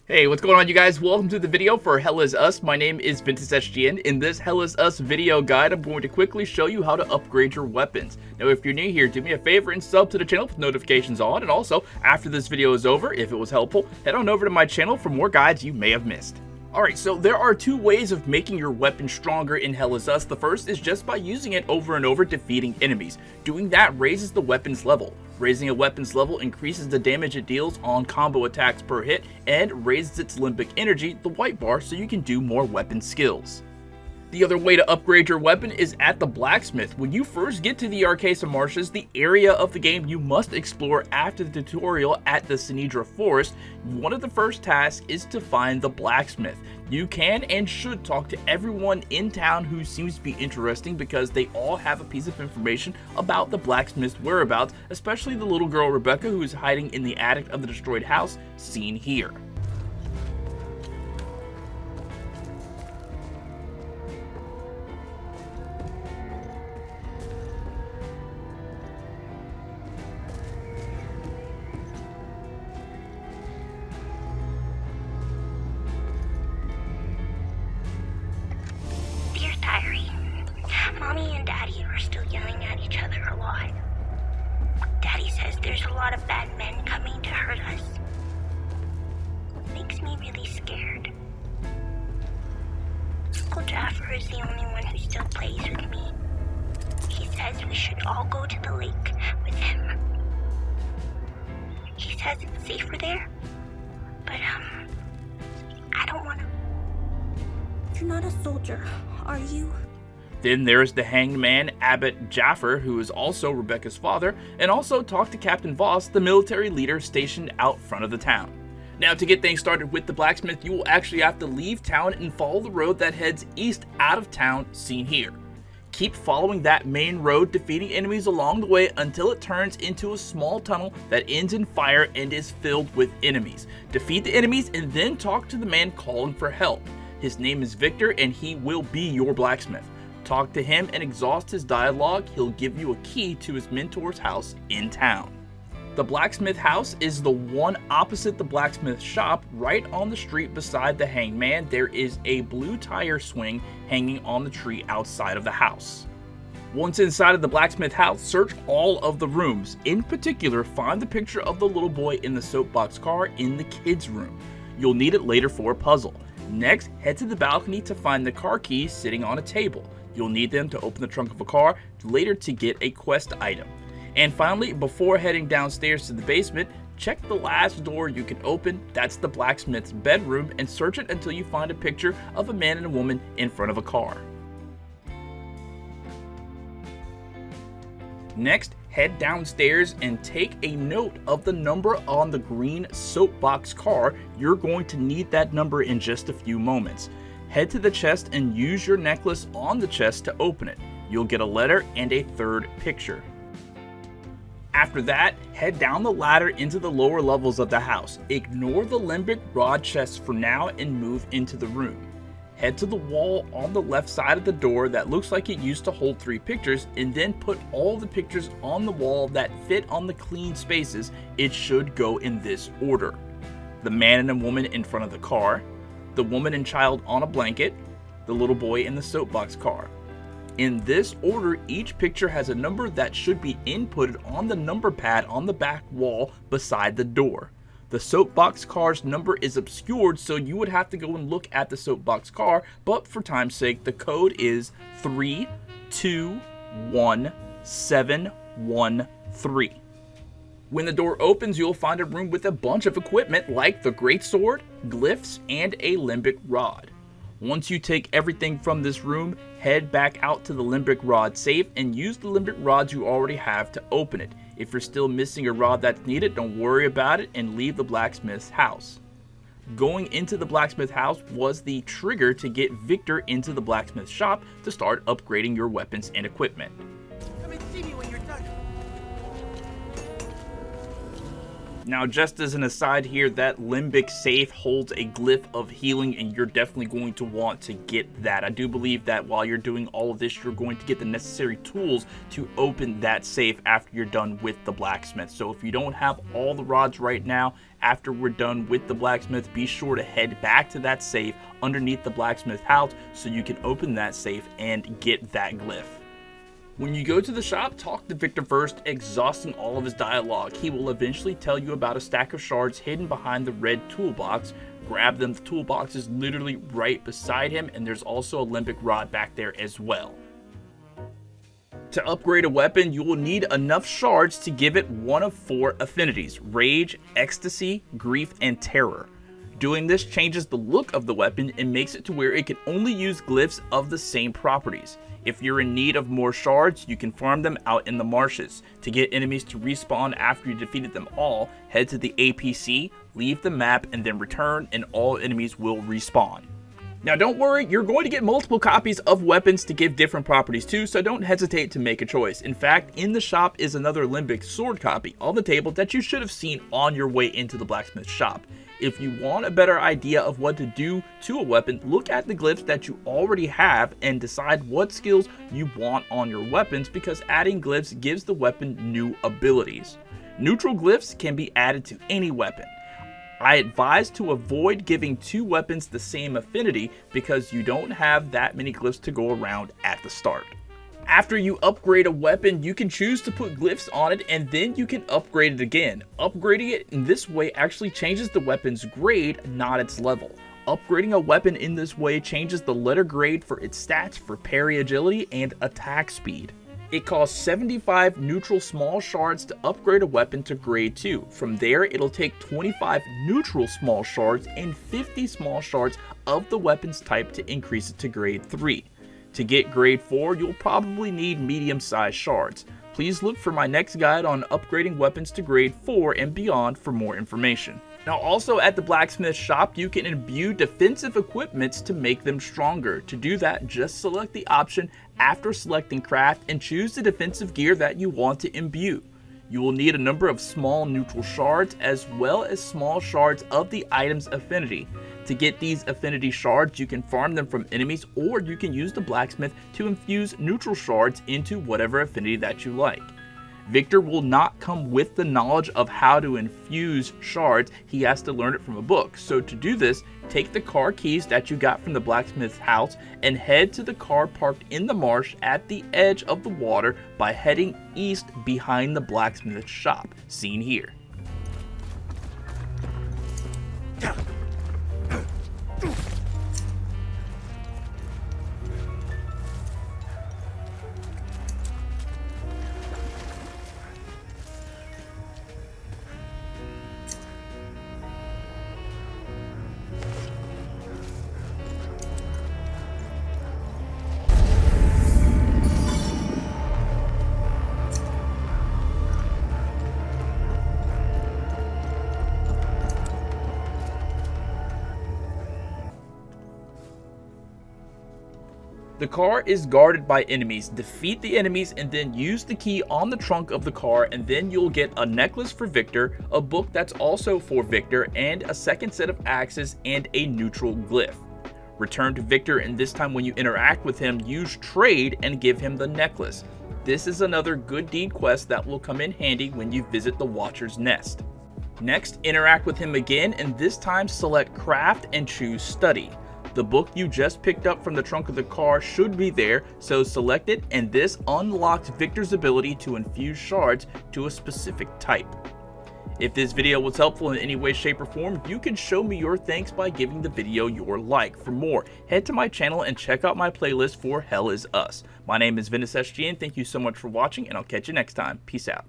Hey, what's going on, you guys? Welcome to the video for Hellisus. My name is Ventus SGN. In this Hellisus video guide, I'm going to quickly show you how to upgrade your weapons. Now, if you're new here, do me a favor and sub to the channel with notifications on. And also, after this video is over, if it was helpful, head on over to my channel for more guides you may have missed. Alright, so there are two ways of making your weapon stronger in Hellisus. The first is just by using it over and over defeating enemies. Doing that raises the weapon's level. Raising a weapon's level increases the damage it deals on combo attacks per hit and raises its limbic energy, the white bar, so you can do more weapon skills. The other way to upgrade your weapon is at the Blacksmith. When you first get to the Arcasa Marshes, the area of the game you must explore after the tutorial at the Sinedra Forest, one of the first tasks is to find the Blacksmith. You can and should talk to everyone in town who seems to be interesting because they all have a piece of information about the Blacksmith's whereabouts, especially the little girl Rebecca who is hiding in the attic of the destroyed house, seen here. Dear Diary, Mommy and Daddy are still yelling at each other a lot. Daddy says there's a lot of bad men coming to hurt us. It makes me really scared. Uncle Jaffer is the only one who still plays with me. He says we should all go to the lake with him. He says it's safer there, but I don't want to. You're not a soldier, are you? Then there's the hanged man, Abbot Jaffer, who is also Rebecca's father, and also talk to Captain Voss, the military leader stationed out front of the town. Now, to get things started with the Blacksmith, you will actually have to leave town and follow the road that heads east out of town, seen here. Keep following that main road, defeating enemies along the way until it turns into a small tunnel that ends in fire and is filled with enemies. Defeat the enemies and then talk to the man calling for help. His name is Victor and he will be your blacksmith. Talk to him and exhaust his dialogue. He'll give you a key to his mentor's house in town. The blacksmith house is the one opposite the blacksmith shop. Right on the street beside the hanged man, there is a blue tire swing hanging on the tree outside of the house. Once inside of the blacksmith house, search all of the rooms. In particular, find the picture of the little boy in the soapbox car in the kids' room. You'll need it later for a puzzle. Next, head to the balcony to find the car keys sitting on a table. You'll need them to open the trunk of a car, later to get a quest item. And finally, before heading downstairs to the basement, check the last door you can open, that's the blacksmith's bedroom, and search it until you find a picture of a man and a woman in front of a car. Next, head downstairs and take a note of the number on the green soapbox car. You're going to need that number in just a few moments. Head to the chest and use your necklace on the chest to open it. You'll get a letter and a third picture. After that, head down the ladder into the lower levels of the house. Ignore the limbic rod chests for now and move into the room. Head to the wall on the left side of the door that looks like it used to hold 3 pictures, and then put all the pictures on the wall that fit on the clean spaces. It should go in this order: the man and a woman in front of the car, the woman and child on a blanket, the little boy in the soapbox car. In this order, each picture has a number that should be inputted on the number pad on the back wall beside the door. The soapbox car's number is obscured, so you would have to go and look at the soapbox car, but for time's sake, the code is 321713. When the door opens, you'll find a room with a bunch of equipment like the greatsword, glyphs, and a limbic rod. Once you take everything from this room, head back out to the limbic rod safe and use the limbic rods you already have to open it. If you're still missing a rod that's needed, don't worry about it and leave the blacksmith's house. Going into the blacksmith house was the trigger to get Victor into the blacksmith shop to start upgrading your weapons and equipment. Come and see me when you're done. Now, just as an aside here, that limbic safe holds a glyph of healing, and you're definitely going to want to get that. I do believe that while you're doing all of this, you're going to get the necessary tools to open that safe after you're done with the blacksmith. So if you don't have all the rods right now, after we're done with the blacksmith, be sure to head back to that safe underneath the blacksmith house so you can open that safe and get that glyph. When you go to the shop, talk to Victor first, exhausting all of his dialogue. He will eventually tell you about a stack of shards hidden behind the red toolbox. Grab them, the toolbox is literally right beside him, and there's also a limbic rod back there as well. To upgrade a weapon, you will need enough shards to give it one of 4 affinities: Rage, Ecstasy, Grief, and Terror. Doing this changes the look of the weapon and makes it to where it can only use glyphs of the same properties. If you're in need of more shards, you can farm them out in the marshes. To get enemies to respawn after you defeated them all, head to the APC, leave the map, and then return, and all enemies will respawn. Now don't worry, you're going to get multiple copies of weapons to give different properties to, so don't hesitate to make a choice. In fact, in the shop is another limbic sword copy on the table that you should have seen on your way into the blacksmith shop. If you want a better idea of what to do to a weapon, look at the glyphs that you already have and decide what skills you want on your weapons, because adding glyphs gives the weapon new abilities. Neutral glyphs can be added to any weapon. I advise to avoid giving 2 weapons the same affinity because you don't have that many glyphs to go around at the start. After you upgrade a weapon, you can choose to put glyphs on it, and then you can upgrade it again. Upgrading it in this way actually changes the weapon's grade, not its level. Upgrading a weapon in this way changes the letter grade for its stats for parry agility and attack speed. It costs 75 neutral small shards to upgrade a weapon to grade 2. From there, it'll take 25 neutral small shards and 50 small shards of the weapon's type to increase it to grade 3. To get grade 4, you'll probably need medium-sized shards. Please look for my next guide on upgrading weapons to grade 4 and beyond for more information. Now also at the blacksmith shop, you can imbue defensive equipments to make them stronger. To do that, just select the option after selecting craft and choose the defensive gear that you want to imbue. You will need a number of small neutral shards as well as small shards of the item's affinity. To get these affinity shards, you can farm them from enemies, or you can use the blacksmith to infuse neutral shards into whatever affinity that you like. Victor will not come with the knowledge of how to infuse shards. He has to learn it from a book. So to do this, take the car keys that you got from the blacksmith's house and head to the car parked in the marsh at the edge of the water by heading east behind the blacksmith's shop, seen here. The car is guarded by enemies. Defeat the enemies and then use the key on the trunk of the car, and then you'll get a necklace for Victor, a book that's also for Victor, and a second set of axes and a neutral glyph. Return to Victor, and this time when you interact with him, use trade and give him the necklace. This is another good deed quest that will come in handy when you visit the Watcher's Nest. Next, interact with him again, and this time select craft and choose study. The book you just picked up from the trunk of the car should be there, so select it, and this unlocks Victor's ability to infuse shards to a specific type. If this video was helpful in any way, shape, or form, you can show me your thanks by giving the video your like. For more, head to my channel and check out my playlist for Hell Is Us. My name is Ventus SG, and thank you so much for watching, and I'll catch you next time. Peace out.